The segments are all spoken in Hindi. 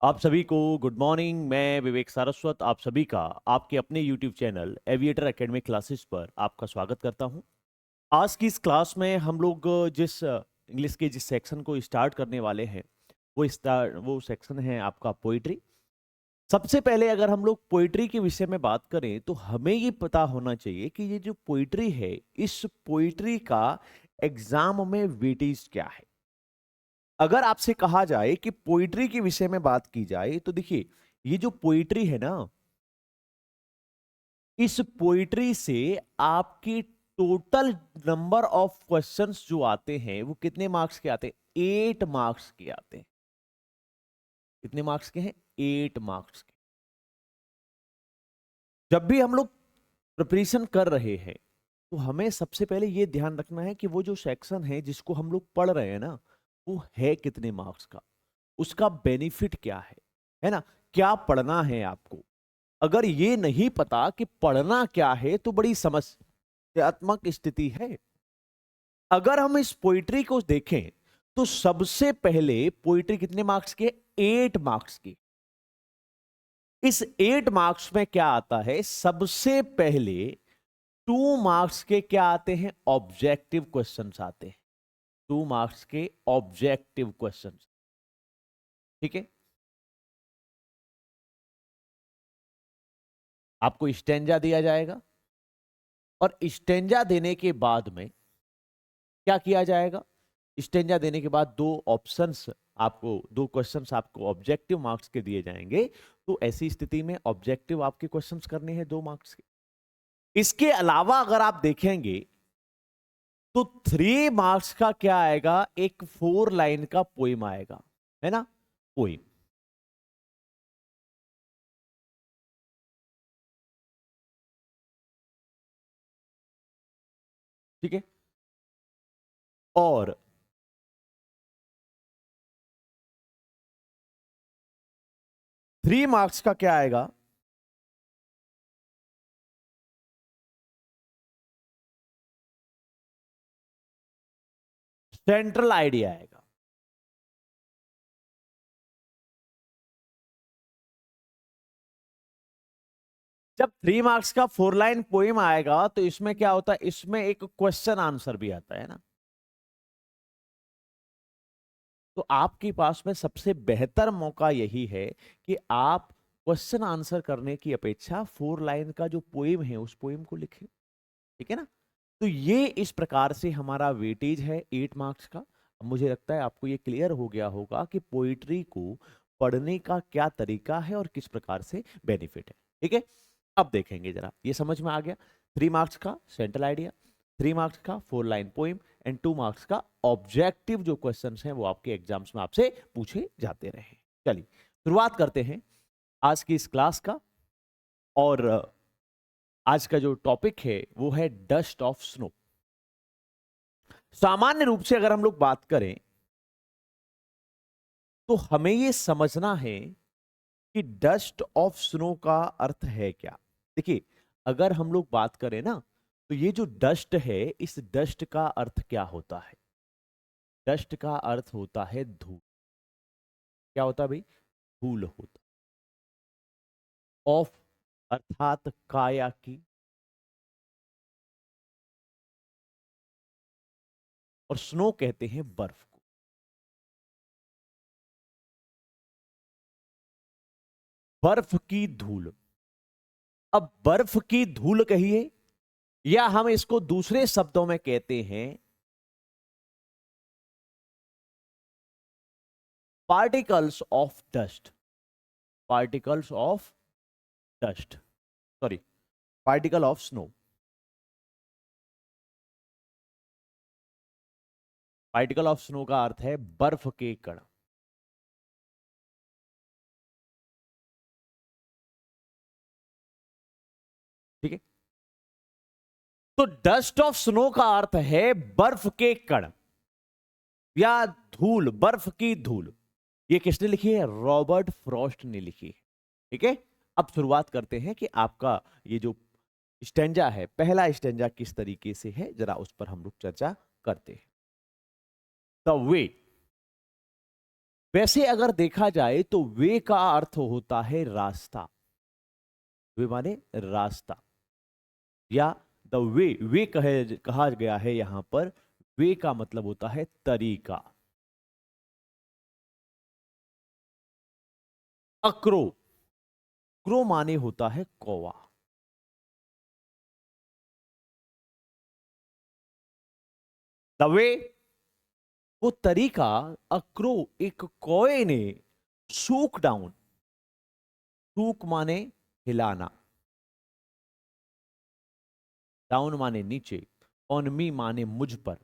आप सभी को गुड मॉर्निंग। मैं विवेक सारस्वत आप सभी का आपके अपने YouTube channel aviator academy classes पर आपका स्वागत करता हूं। आज की इस क्लास में हम लोग जिस इंग्लिश के जिस सेक्शन को स्टार्ट करने वाले हैं वो सेक्शन है आपका पोइट्री। सबसे पहले अगर हम लोग पोइट्री के विषय में बात करें तो हमें ये पता होना चाहिए कि ये जो पोइट्री है, इस पोइट्री का एग्जाम में वेटेज क्या है। अगर आपसे कहा जाए कि पोइट्री के विषय में बात की जाए तो देखिए, ये जो पोइट्री है ना, इस पोइट्री से आपकी टोटल नंबर ऑफ क्वेश्चंस जो आते हैं वो कितने मार्क्स के आते हैं? 8 मार्क्स के आते हैं। कितने मार्क्स के हैं? 8 मार्क्स के। जब भी हम लोग प्रिपरेशन कर रहे हैं तो हमें सबसे पहले ये ध्यान रखना है कि वो जो सेक्शन है जिसको हम लोग पढ़ रहे हैं ना, वो है कितने मार्क्स का, उसका बेनिफिट क्या है ना? क्या पढ़ना है आपको। अगर ये नहीं पता कि पढ़ना क्या है तो बड़ी समस्यात्मक स्थिति है। अगर हम इस पोइट्री को देखें तो सबसे पहले पोइट्री कितने मार्क्स की है? 8 मार्क्स की। इस 8 मार्क्स में क्या आता है? सबसे पहले 2 मार्क्स के क्या आते हैं? ऑब्जेक्टिव क्वेश्चंस आते हैं। 2 मार्क्स के ऑब्जेक्टिव क्वेश्चंस। ठीक है। आपको स्टेंजा दिया जाएगा और स्टेंजा देने के बाद में क्या किया जाएगा? स्टेंजा देने के बाद दो क्वेश्चंस आपको ऑब्जेक्टिव मार्क्स के दिए जाएंगे। तो ऐसी स्थिति में ऑब्जेक्टिव आपके क्वेश्चंस करने हैं 2 मार्क्स के। इसके अलावा अगर आप देखेंगे तो 3 मार्क्स का क्या आएगा? एक 4 लाइन का पोइम आएगा, है ना? पोइम। ठीक है। और 3 मार्क्स का क्या आएगा? सेंट्रल आइडिया आएगा। जब 3 मार्क्स का 4 लाइन पोइम आएगा तो इसमें क्या होता है? इसमें एक क्वेश्चन आंसर भी आता है ना। तो आपके पास में सबसे बेहतर मौका यही है कि आप क्वेश्चन आंसर करने की अपेक्षा 4 लाइन का जो पोइम है उस पोइम को लिखें। ठीक है ना? तो ये इस प्रकार से हमारा वेटेज है 8 मार्क्स का। अब मुझे लगता है आपको ये क्लियर हो गया होगा कि पोइट्री को पढ़ने का क्या तरीका है और किस प्रकार से बेनिफिट है। ठीक है। अब देखेंगे जरा, ये समझ में आ गया। 3 मार्क्स का सेंट्रल आइडिया, 3 मार्क्स का 4 लाइन पोइम एंड 2 मार्क्स का ऑब्जेक्टिव जो क्वेश्चंस हैं वो आपके एग्जाम्स में आपसे पूछे जाते रहे। चलिए शुरुआत करते हैं आज की इस क्लास का। और आज का जो टॉपिक है वो है डस्ट ऑफ स्नो। सामान्य रूप से अगर हम लोग बात करें तो हमें ये समझना है कि डस्ट ऑफ स्नो का अर्थ है क्या। देखिए, अगर हम लोग बात करें ना तो ये जो डस्ट है, इस डस्ट का अर्थ क्या होता है? डस्ट का अर्थ होता है धूल। क्या होता है भाई? धूल होता। ऑफ अर्थात काया की, और स्नो कहते हैं बर्फ को। बर्फ की धूल। अब बर्फ की धूल कहिए या हम इसको दूसरे शब्दों में कहते हैं particles of dust. Particles of dust, sorry, particle of snow. Particle of snow का अर्थ है बर्फ के कण। ठीक है। तो डस्ट ऑफ स्नो का अर्थ है बर्फ के कण या धूल, बर्फ की धूल। ये किसने लिखी है? रॉबर्ट फ्रॉस्ट ने लिखी है। ठीक है। अब शुरुआत करते हैं कि आपका ये जो स्टेंजा है, पहला स्टेंजा किस तरीके से है, जरा उस पर हम लोग चर्चा करते हैं। द वे वैसे अगर देखा जाए तो वे का अर्थ होता है रास्ता, वे माने रास्ता, या द वे कहा गया है यहां पर, वे का मतलब होता है तरीका। अक्रो, क्रो माने होता है कौवा। द वे वो तरीका, अक्रो एक कौए ने, शूक डाउन, शूक माने हिलाना, डाउन माने नीचे, ऑन मी माने मुझ पर,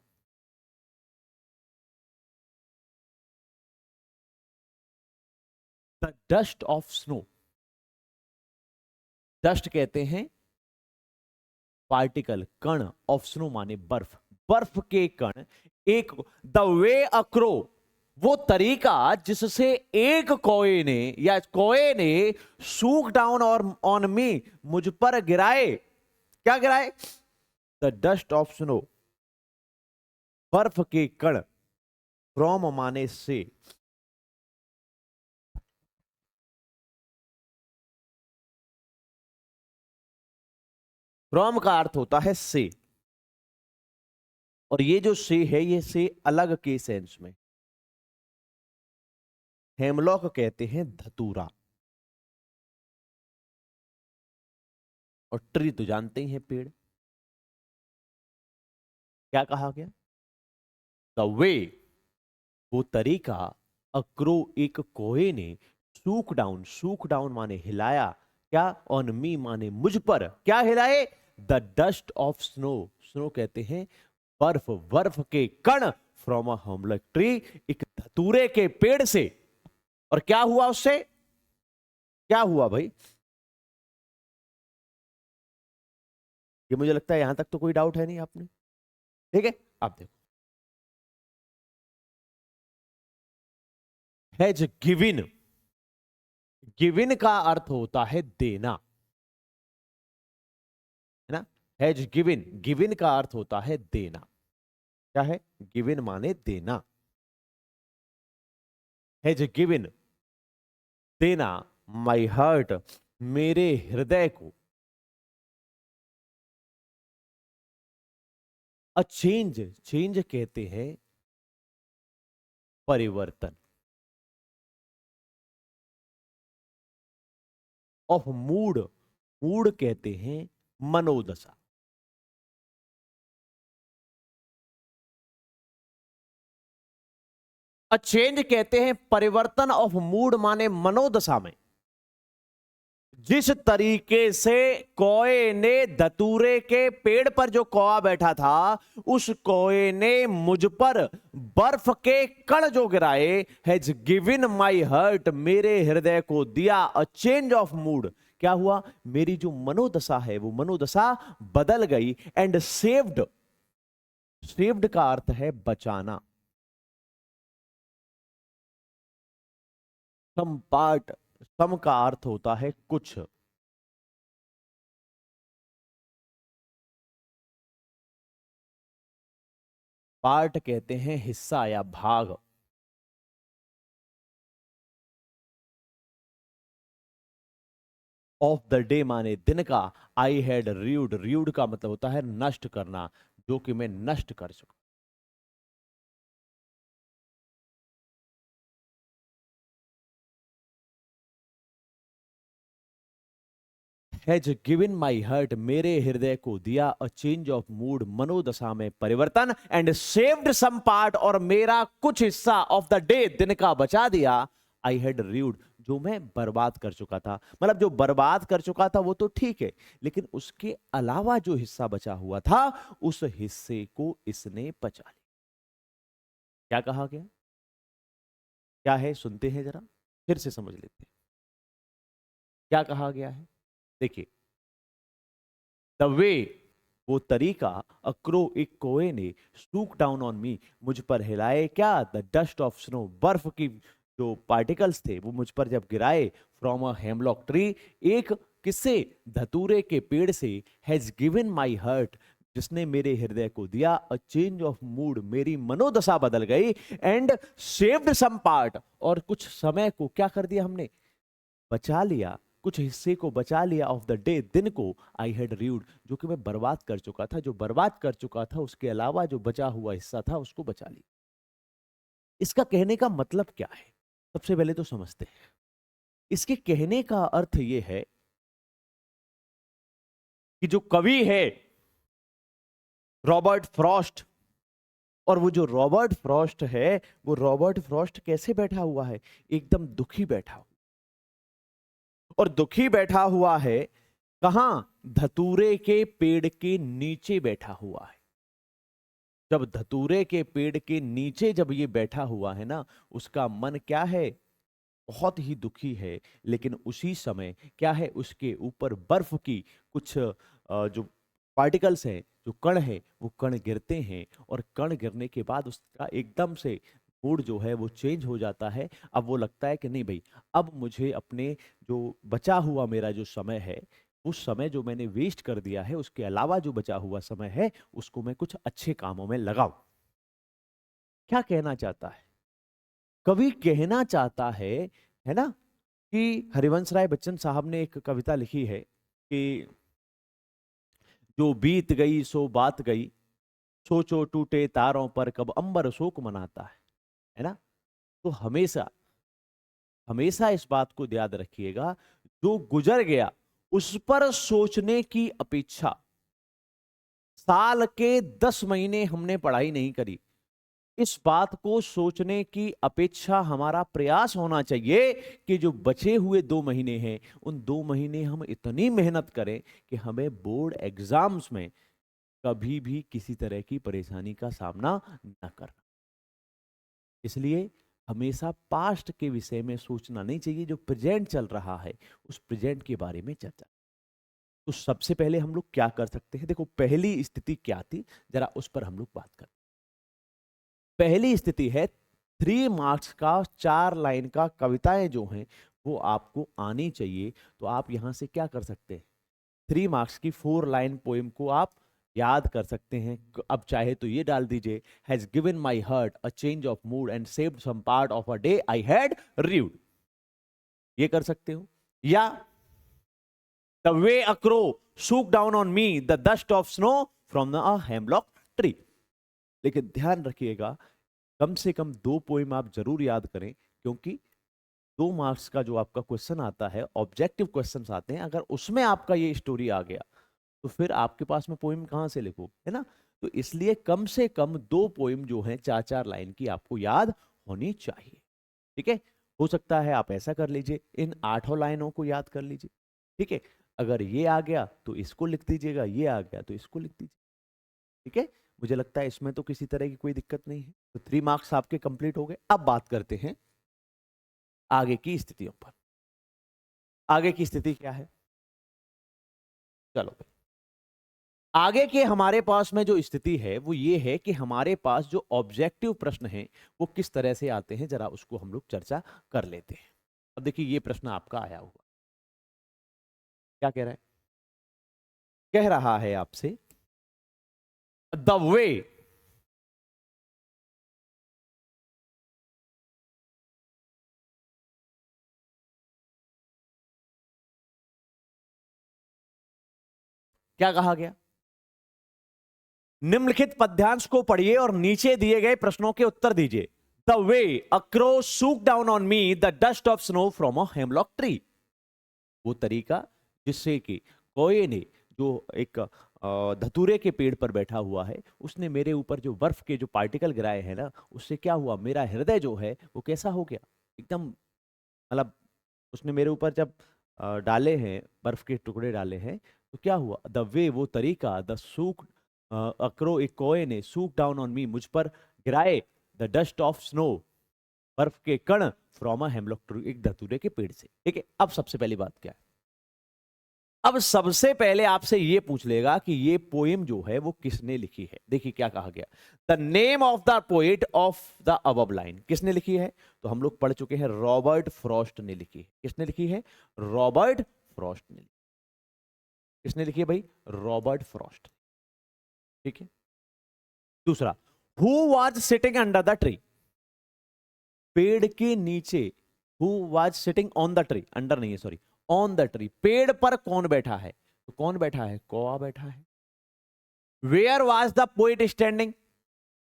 the dust of snow, dust कहते हैं पार्टिकल, कण, ऑफ स्नो माने बर्फ, बर्फ के कण, एक, द वे अक्रो वो तरीका जिससे एक कौए ने या कौए ने सूक डाउन और ऑन मी मुझ पर गिराए, क्या गिराए? द डस्ट ऑफ स्नो, बर्फ के कण, फ्रॉम माने से, फ्रॉम का अर्थ होता है से, और ये जो से है ये से अलग के सेंस में, हेमलॉक कहते हैं धतूरा, और ट्री तो जानते ही हैं पेड़। क्या कहा गया? द वे वो तरीका, अक्रो एक कोए ने, सूक डाउन माने हिलाया, क्या? ऑन मी माने मुझ पर, क्या हिलाए? The dust of snow, snow कहते हैं बर्फ, बर्फ के कण, फ्रॉम अ होमलक ट्री, एक धतूरे के पेड़ से। और क्या हुआ उससे? क्या हुआ भाई? ये मुझे लगता है यहां तक तो कोई डाउट है नहीं आपने, ठीक है? आप देखो, हैज गिविन, गिविन का अर्थ होता है देना, है ना? हैज गिविन, गिविन का अर्थ होता है देना। क्या है? गिविन माने देना, हैज गिविन देना, माई हार्ट मेरे हृदय को, अ चेंज, चेंज कहते हैं परिवर्तन, ऑफ मूड, मूड कहते हैं मनोदशा, अ चेंज कहते हैं परिवर्तन, ऑफ मूड माने मनोदशा में। जिस तरीके से कौए ने धतूरे के पेड़ पर जो कौआ बैठा था, उस कौए ने मुझ पर बर्फ के कण जो गिराए, हैज गिवन माई हर्ट मेरे हृदय को दिया अ चेंज ऑफ मूड। क्या हुआ? मेरी जो मनोदशा है वो मनोदशा बदल गई, एंड सेव्ड, सेव्ड का अर्थ है बचाना, सम पार्ट, सम का अर्थ होता है कुछ, पार्ट कहते हैं हिस्सा या भाग, ऑफ द डे माने दिन का, आई हैड र्यूड, र्यूड का मतलब होता है नष्ट करना, जो कि मैं नष्ट कर चुका। हैज गिवन माई हर्ट मेरे हृदय को दिया अ चेंज ऑफ मूड मनोदशा में परिवर्तन, एंड सेव्ड सम पार्ट और मेरा कुछ हिस्सा ऑफ द डे दिन का बचा दिया, आई हैड र्यूड जो मैं बर्बाद कर चुका था। मतलब जो बर्बाद कर चुका था वो तो ठीक है, लेकिन उसके अलावा जो हिस्सा बचा हुआ था उस हिस्से को इसने बचा लिया। क्या कहा गया? क्या है? सुनते हैं जरा, फिर से समझ लेते हैं क्या कहा गया है। देखिए, द वे वो तरीका, अक्रो एक कोए ने, स्टूक डाउन ऑन मी मुझ पर हिलाए, क्या? द डस्ट ऑफ स्नो, बर्फ की जो पार्टिकल्स थे वो मुझ पर जब गिराए, फ्रॉम अ हेमलॉक ट्री, एक किससे? धतूरे के पेड़ से, हैज गिवन माई हर्ट जिसने मेरे हृदय को दिया अ चेंज ऑफ मूड, मेरी मनोदशा बदल गई, एंड सेव्ड सम पार्ट, और कुछ समय को क्या कर दिया हमने, बचा लिया, कुछ हिस्से को बचा लिया, ऑफ द डे, दिन को, आई हैड रीव्ड, जो कि मैं बर्बाद कर चुका था, जो बर्बाद कर चुका था उसके अलावा जो बचा हुआ हिस्सा था उसको बचा लिया। इसका कहने का मतलब क्या है, सबसे पहले तो समझते हैं। इसके कहने का अर्थ यह है कि जो कवि है रॉबर्ट फ्रॉस्ट, और वो जो रॉबर्ट फ्रॉस्ट है, वो रॉबर्ट फ्रॉस्ट कैसे बैठा हुआ है, एकदम दुखी बैठा हुआ, और दुखी बैठा हुआ है कहां, धतूरे के पेड़ के नीचे बैठा हुआ है। जब धतूरे के पेड़ के नीचे जब ये बैठा हुआ है ना, उसका मन क्या है, बहुत ही दुखी है, लेकिन उसी समय क्या है, उसके ऊपर बर्फ की कुछ जो पार्टिकल्स हैं, जो कण है, वो कण गिरते हैं, और कण गिरने के बाद उसका एकदम से मूड जो है वो चेंज हो जाता है। अब वो लगता है कि नहीं भाई, अब मुझे अपने जो बचा हुआ मेरा जो समय है, उस समय जो मैंने वेस्ट कर दिया है, उसके अलावा जो बचा हुआ समय है उसको मैं कुछ अच्छे कामों में लगाऊं। क्या कहना चाहता है कवि, कहना चाहता है ना, कि हरिवंश राय बच्चन साहब ने एक कविता लिखी है कि जो बीत गई सो बात गई, सोचो टूटे तारों पर कब अंबर शोक मनाता है ना। तो हमेशा हमेशा इस बात को याद रखिएगा, जो गुजर गया उस पर सोचने की अपेक्षा, साल के 10 महीने हमने पढ़ाई नहीं करी, इस बात को सोचने की अपेक्षा हमारा प्रयास होना चाहिए कि जो बचे हुए 2 महीने हैं, उन 2 महीने हम इतनी मेहनत करें कि हमें बोर्ड एग्जाम्स में कभी भी किसी तरह की परेशानी का सामना न करना। इसलिए हमेशा पास्ट के विषय में सोचना नहीं चाहिए, जो प्रेजेंट चल रहा है उस प्रेजेंट के बारे में चर्चा। तो सबसे पहले हम लोग क्या कर सकते हैं, देखो पहली स्थिति क्या थी, जरा उस पर हम लोग बात करें। पहली स्थिति है 3 मार्क्स का 4 लाइन का कविताएं जो हैं वो आपको आनी चाहिए। तो आप यहां से क्या कर सकते हैं, 3 मार्क्स की 4 लाइन पोएम को आप याद कर सकते हैं। अब चाहे तो ये डाल दीजिए, has given my heart a change of mood and saved some part of a day I had rued, ये कर सकते हो। या the way a crow shook down on me the dust of snow from the hemlock tree. लेकिन ध्यान रखिएगा, कम से कम 2 पोइम आप जरूर याद करें, क्योंकि 2 मार्क्स का जो आपका क्वेश्चन आता है, ऑब्जेक्टिव क्वेश्चंस आते हैं, अगर उसमें आपका ये स्टोरी आ गया तो फिर आपके पास में पोइम कहां से लिखो, है ना। तो इसलिए कम से कम 2 पोइम जो हैं 4-4 लाइन की आपको याद होनी चाहिए। ठीक है, हो सकता है आप ऐसा कर लीजिए, इन 8 लाइनों को याद कर लीजिए। ठीक है, अगर ये आ गया तो इसको लिख दीजिएगा, ये आ गया तो इसको लिख दीजिए। ठीक है, मुझे लगता है इसमें तो किसी तरह की कोई दिक्कत नहीं है। तो 3 मार्क्स आपके कंप्लीट हो गए। अब बात करते हैं आगे की स्थितियों पर। आगे की स्थिति क्या है, चलो आगे के हमारे पास में जो स्थिति है वो ये है कि हमारे पास जो ऑब्जेक्टिव प्रश्न है वो किस तरह से आते हैं, जरा उसको हम लोग चर्चा कर लेते हैं। अब देखिए ये प्रश्न आपका आया हुआ, क्या कह रहा है, कह रहा है आपसे द वे क्या कहा गया, निम्नलिखित पद्यांश को पढ़िए और नीचे दिए गए प्रश्नों के उत्तर दीजिए। The way a crow shook down on me the dust of snow from a hemlock tree, वो तरीका जिससे कि कोए ने, जो एक धतूरे के पेड़ पर बैठा हुआ है, उसने मेरे ऊपर जो बर्फ के जो पार्टिकल गिराए हैं ना, उससे क्या हुआ, मेरा हृदय जो है वो कैसा हो गया, एकदम, मतलब उसने मेरे ऊपर जब डाले हैं, बर्फ के टुकड़े डाले हैं, तो क्या हुआ, द वे वो तरीका, द सूक अक्रो एक कोए ने सूक डाउन ऑन मी मुझ पर गिराए, द डस्ट ऑफ स्नो बर्फ के कण फ्रॉम अ हेमलॉक ट्री एक धतूरे के पेड़ से। ठीक है, अब सबसे पहली बात क्या है, अब सबसे पहले आपसे यह पूछ लेगा कि ये पोएम जो है वो किसने लिखी है। देखिए क्या कहा गया, the name of the poet of the above line, किसने लिखी है, तो हम लोग पढ़ चुके हैं, रॉबर्ट फ्रॉस्ट ने लिखी है। किसने लिखी है, रॉबर्ट फ्रॉस्ट ने। किसने लिखी है भाई, रॉबर्ट फ्रॉस्ट। ठीक है। दूसरा, who was sitting under the tree, पेड़ के नीचे, who was sitting on the tree, under नहीं है सॉरी, ऑन द ट्री, पेड़ पर कौन बैठा है, तो कौन बैठा है, कौवा बैठा है। Where was the poet standing,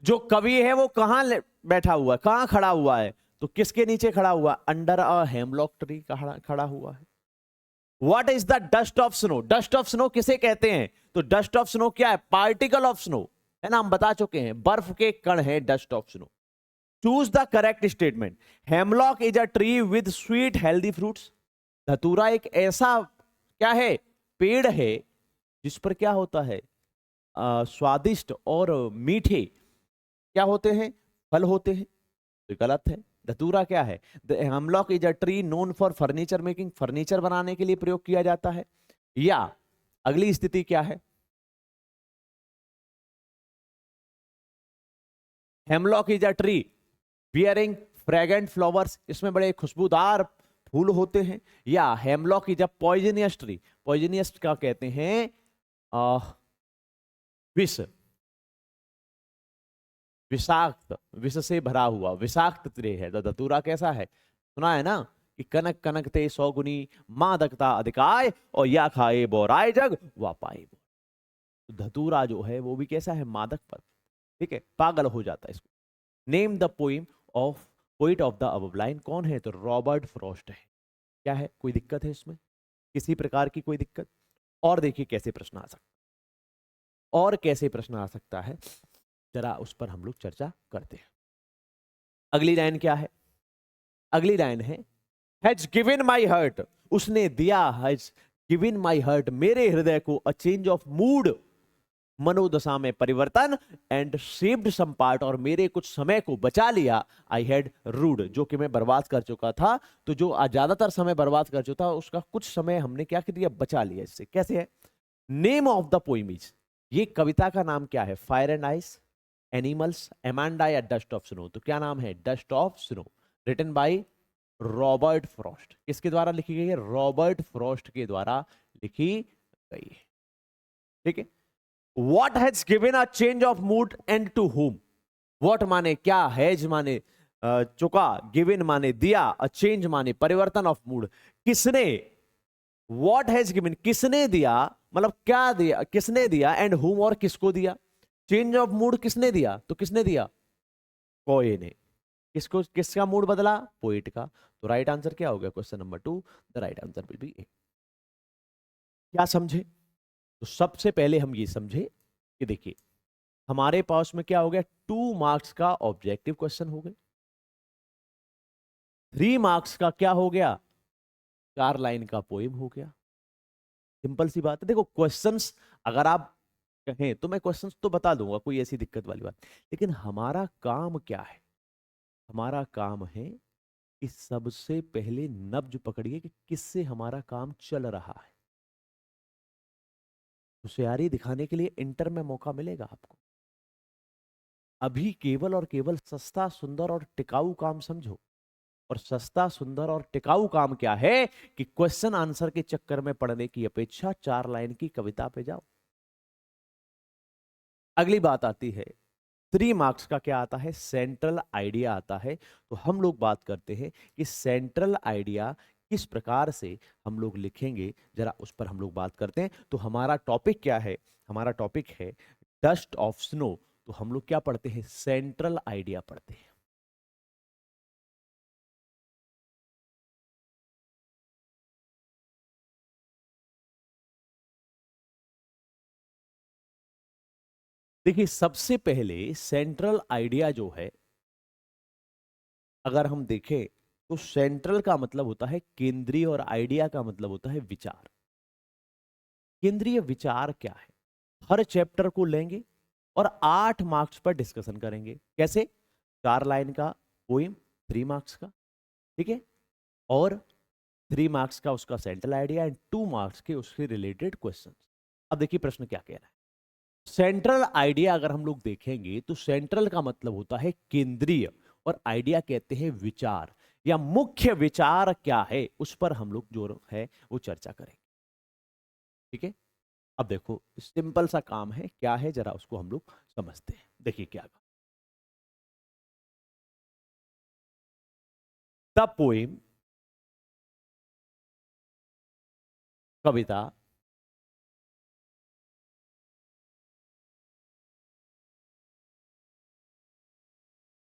जो कवि है वो कहां बैठा हुआ है, कहां खड़ा हुआ है, तो किसके नीचे खड़ा हुआ, अंडर अ हेमलॉक ट्री खड़ा हुआ है। What is the dust of snow, dust of snow किसे कहते हैं, तो डस्ट ऑफ स्नो क्या है, पार्टिकल ऑफ स्नो, है ना, हम बता चुके हैं, बर्फ के कण है dust of snow. Choose the correct statement, hemlock is a tree with sweet healthy fruits, धतूरा एक ऐसा क्या है, पेड़ है जिस पर क्या होता है, स्वादिष्ट और मीठे क्या होते हैं, फल होते हैं, तो गलत है। धतूरा क्या है, the hemlock is a tree known for furniture making, furniture बनाने के लिए प्रयोग किया जाता है। या अगली स्थिति क्या है, hemlock is a tree bearing fragrant flowers, इसमें बड़े खुशबूदार फूल होते हैं। या hemlock is a poisonous tree, poisonous क्या कहते हैं, विष, विषाक्त, विष से भरा हुआ विषाक्त ट्री है। तो धतूरा कैसा है, सुना है ना कि कनक कनक ते 100 गुनी, मादकता अधिकाय, और या खाए बोराय जग वापाए। तो धतूरा जो है वो भी कैसा है, मादक पर, ठीक है, पागल हो जाता है इसको। Name the poem of poet of the above line, कौन है, तो रॉबर्ट फ्रॉस्ट है। क्या है, कोई दिक्कत है इसमें, किसी प्रकार की कोई दिक्कत। और देखिए कैसे प्रश्न आ सकता, और कैसे प्रश्न आ सकता है, जरा उस पर हम लोग चर्चा करते हैं। अगली लाइन क्या है, अगली लाइन है, हैज गिवन माई हर्ट, उसने दिया, हैज गिवन माई हर्ट, मेरे हृदय को, अ चेंज ऑफ मूड, मनोदशा में परिवर्तन, एंड सेव्ड सम पार्ट, और मेरे कुछ समय को बचा लिया, आई हैड रूड, जो कि मैं बर्बाद कर चुका था, तो जो ज्यादातर समय बर्बाद कर चुका था उसका कुछ समय हमने क्या कर दिया, बचा लिया। इससे कैसे है, name of the poem is, ये कविता का नाम क्या है, fire and ice, animals, Amanda, या डस्ट ऑफ स्नो, तो क्या नाम है, dust of snow, written by Robert Frost, किसके द्वारा लिखी गई है, रॉबर्ट फ्रॉस्ट के द्वारा लिखी गई है। ठीक है। What has given a change of mood and to whom? What माने क्या, हैज माने चुका, गिवन माने दिया, अ चेंज माने परिवर्तन ऑफ मूड, किसने, What has given किसने दिया, मतलब क्या दिया, किसने दिया, एंड whom और किसको दिया, चेंज ऑफ मूड किसने दिया, तो किसने दिया, कोई ने, किसको, किसका मूड बदला, पोइट का। तो राइट आंसर क्या हो गया, question number 2, the right answer will be A. क्या समझे, तो सबसे पहले हम ये समझे कि देखिए हमारे पास में क्या हो गया, 2 मार्क्स का ऑब्जेक्टिव क्वेश्चन हो गए, 3 मार्क्स का क्या हो गया, 4 लाइन का पोएम हो गया। सिंपल सी बात है। देखो क्वेश्चंस अगर आप कहें तो मैं क्वेश्चंस तो बता दूंगा, कोई ऐसी दिक्कत वाली बात, लेकिन हमारा काम क्या है, हमारा काम है कि सबसे पहले नब्ज पकड़िए कि किससे हमारा काम चल रहा है। होशियारी दिखाने के लिए इंटर में मौका मिलेगा आपको। अभी केवल और केवल सस्ता सुंदर और टिकाऊ काम समझो, और सस्ता सुंदर और टिकाऊ काम क्या है कि क्वेश्चन आंसर के चक्कर में पढ़ने की अपेक्षा 4 लाइन की कविता पे जाओ। अगली बात आती है 3 मार्क्स का, क्या आता है, सेंट्रल आइडिया आता है। तो हम लोग बात करते हैं कि सेंट्रल आइडिया किस प्रकार से हम लोग लिखेंगे, जरा उस पर हम लोग बात करते हैं। तो हमारा टॉपिक क्या है, हमारा टॉपिक है डस्ट ऑफ स्नो। तो हम लोग क्या पढ़ते हैं, सेंट्रल आइडिया पढ़ते हैं। देखिए सबसे पहले सेंट्रल आइडिया जो है, अगर हम देखें तो सेंट्रल का मतलब होता है केंद्रीय, और आइडिया का मतलब होता है विचार। केंद्रीय विचार क्या है, हर चैप्टर को लेंगे और 8 मार्क्स पर डिस्कशन करेंगे। कैसे, 4 लाइन का पोइम 3 मार्क्स का, ठीक है, और 3 मार्क्स का उसका सेंट्रल आइडिया, एंड 2 मार्क्स के उसके रिलेटेड क्वेश्चन। अब देखिए प्रश्न क्या कह रहा है। सेंट्रल आइडिया अगर हम लोग देखेंगे तो सेंट्रल का मतलब होता है केंद्रीय, और आइडिया कहते हैं विचार, या मुख्य विचार क्या है उस पर हम लोग जो है वो चर्चा करेंगे। ठीक है। अब देखो सिंपल सा काम है, क्या है जरा उसको हम लोग समझते हैं। देखिए क्या, the poem, Kavita,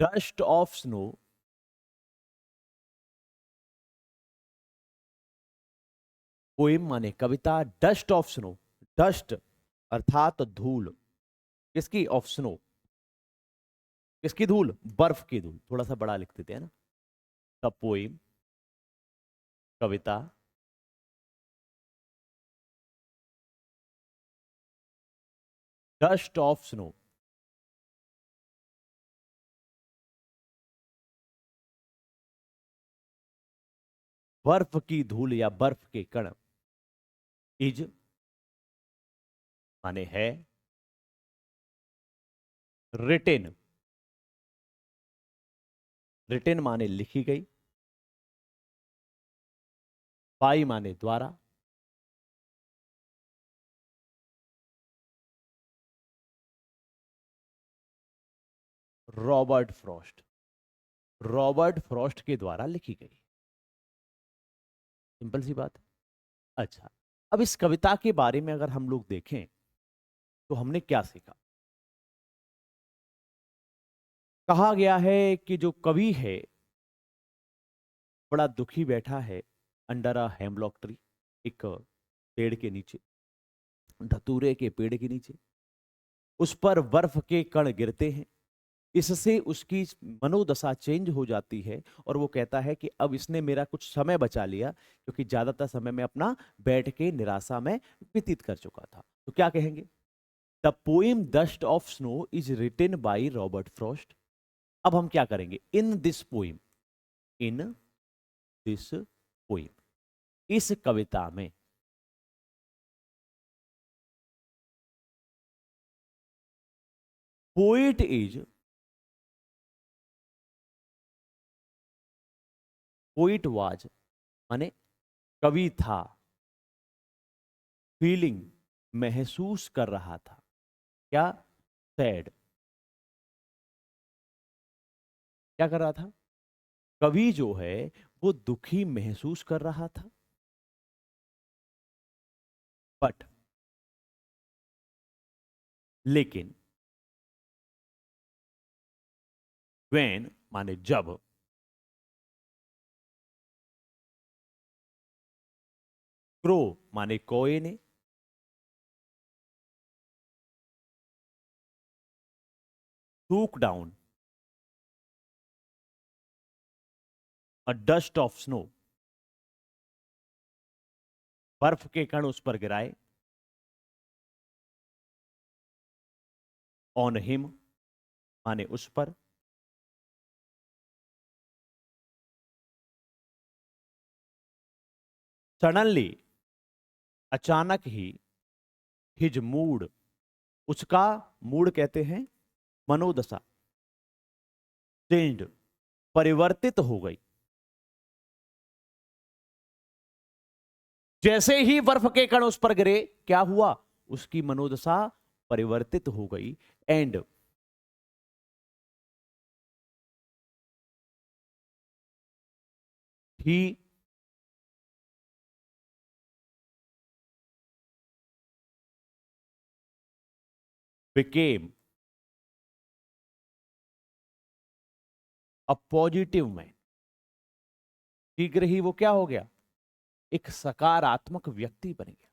dust of snow, poem माने कविता, डस्ट ऑफ स्नो, डस्ट अर्थात धूल, किसकी? ऑफ स्नो, किसकी धूल? बर्फ की धूल, थोड़ा सा बड़ा लिख देते हैं ना। The poem, Kavita, dust of snow, बर्फ की धूल या बर्फ के कण, इज माने है, रिटेन, रिटेन माने लिखी गई, बाई माने द्वारा, रॉबर्ट फ्रॉस्ट, रॉबर्ट फ्रॉस्ट के द्वारा लिखी गई। सिंपल सी बात है। अच्छा, अब इस कविता के बारे में अगर हम लोग देखें तो हमने क्या सीखा? कहा गया है कि जो कवि है बड़ा दुखी बैठा है अंडर अ हेमलॉक ट्री, एक पेड़ के नीचे, धतूरे के पेड़ के नीचे, उस पर बर्फ के कण गिरते हैं, इससे उसकी मनोदशा चेंज हो जाती है और वो कहता है कि अब इसने मेरा कुछ समय बचा लिया, क्योंकि ज्यादातर समय मैं अपना बैठ के निराशा में व्यतीत कर चुका था। तो क्या कहेंगे? The poem dust of snow is written by Robert Frost. अब हम क्या करेंगे? In this poem, in this poem, इस कविता में, पोइट इज, पोइट वाज माने कवि था, फीलिंग महसूस कर रहा था, क्या? सैड, क्या कर रहा था? कवि जो है वो दुखी महसूस कर रहा था। बट, लेकिन, व्हेन माने जब, क्रो माने कोए ने, टूक down a dust of snow, बर्फ के कण उस पर गिराए, ऑन हिम माने उस पर, सडनली अचानक ही, हिज मूड उसका, मूड कहते हैं मनोदशा, चेंज्ड परिवर्तित हो गई। जैसे ही बर्फ के कण उस पर गिरे, क्या हुआ? उसकी मनोदशा परिवर्तित हो गई। And he became a positive man. शीघ्र ही वो क्या हो गया? एक सकारात्मक व्यक्ति बन गया।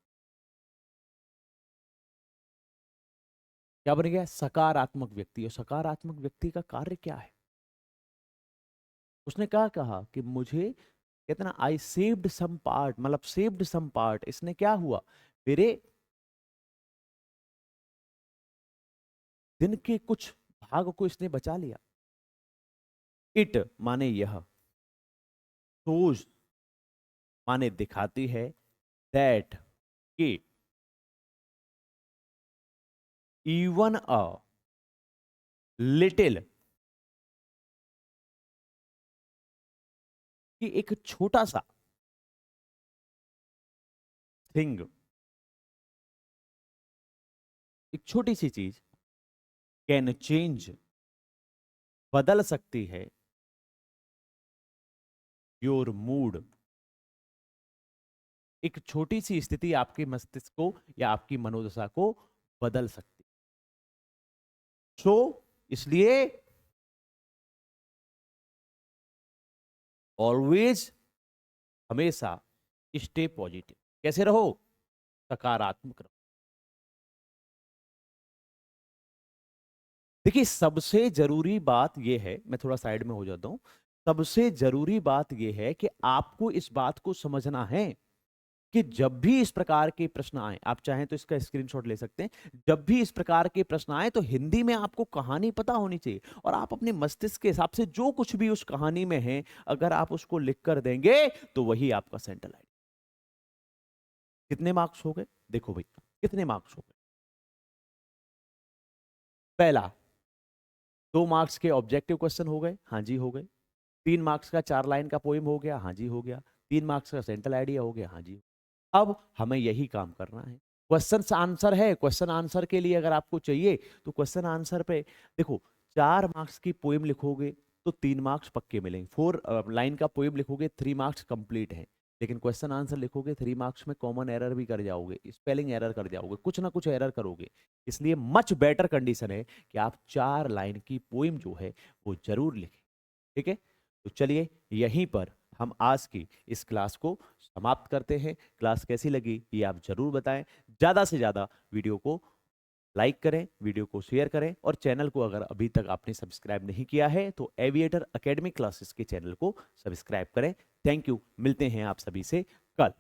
क्या बन गया? सकारात्मक व्यक्ति। और सकारात्मक व्यक्ति का कार्य क्या है? उसने क्या कहा कि मुझे, कहते ना, आई सेव्ड सम पार्ट, मतलब सेव्ड सम पार्ट, इसने क्या हुआ? मेरे दिन के कुछ भाग को इसने बचा लिया। इट माने यह, शोज माने दिखाती है, दैट कि, इवन अ लिटिल, कि एक छोटा सा थिंग, एक छोटी सी चीज कैन चेंज, बदल सकती है योर मूड। एक छोटी सी स्थिति आपके मस्तिष्क को या आपकी मनोदशा को बदल सकती है। सो इसलिए ऑलवेज, हमेशा स्टे पॉजिटिव। कैसे रहो? सकारात्मक रहो। देखिए सबसे जरूरी बात यह है, मैं थोड़ा साइड में हो जाता हूं, सबसे जरूरी बात यह है कि आपको इस बात को समझना है कि जब भी इस प्रकार के प्रश्न आए, आप चाहें तो इसका स्क्रीनशॉट ले सकते हैं, जब भी इस प्रकार के प्रश्न आए तो हिंदी में आपको कहानी पता होनी चाहिए और आप अपने मस्तिष्क के हिसाब से जो कुछ भी उस कहानी में है अगर आप उसको लिख कर देंगे तो वही आपका सेंट्रल आइडिया। कितने मार्क्स हो गए? देखो भाई कितने मार्क्स हो गए। पहला 2 मार्क्स के ऑब्जेक्टिव क्वेश्चन हो गए, हाँ जी हो गए। 3 मार्क्स का 4 लाइन का पोइम हो गया, हाँ जी हो गया। 3 मार्क्स का सेंट्रल आइडिया हो गया, हाँ जी। अब हमें यही काम करना है। क्वेश्चन आंसर है, क्वेश्चन आंसर के लिए अगर आपको चाहिए तो क्वेश्चन आंसर पे देखो, 4 मार्क्स की पोइम लिखोगे तो 3 मार्क्स पक्के मिलेंगे। 4 लाइन का पोइम लिखोगे 3 मार्क्स कंप्लीट है। लेकिन क्वेश्चन आंसर लिखोगे 3 मार्क्स में कॉमन एरर भी कर जाओगे, स्पेलिंग एरर कर जाओगे, कुछ ना कुछ एरर करोगे। इसलिए मच बेटर कंडीशन है कि आप 4 लाइन की पोइम जो है वो जरूर लिखें। ठीक है, तो चलिए यहीं पर हम आज की इस क्लास को समाप्त करते हैं। क्लास कैसी लगी ये आप जरूर बताएं। ज़्यादा से ज़्यादा वीडियो को लाइक करें, वीडियो को शेयर करें और चैनल को अगर अभी तक आपने सब्सक्राइब नहीं किया है तो एविएटर एकेडमी क्लासेस के चैनल को सब्सक्राइब करें। थैंक यू, मिलते हैं आप सभी से कल।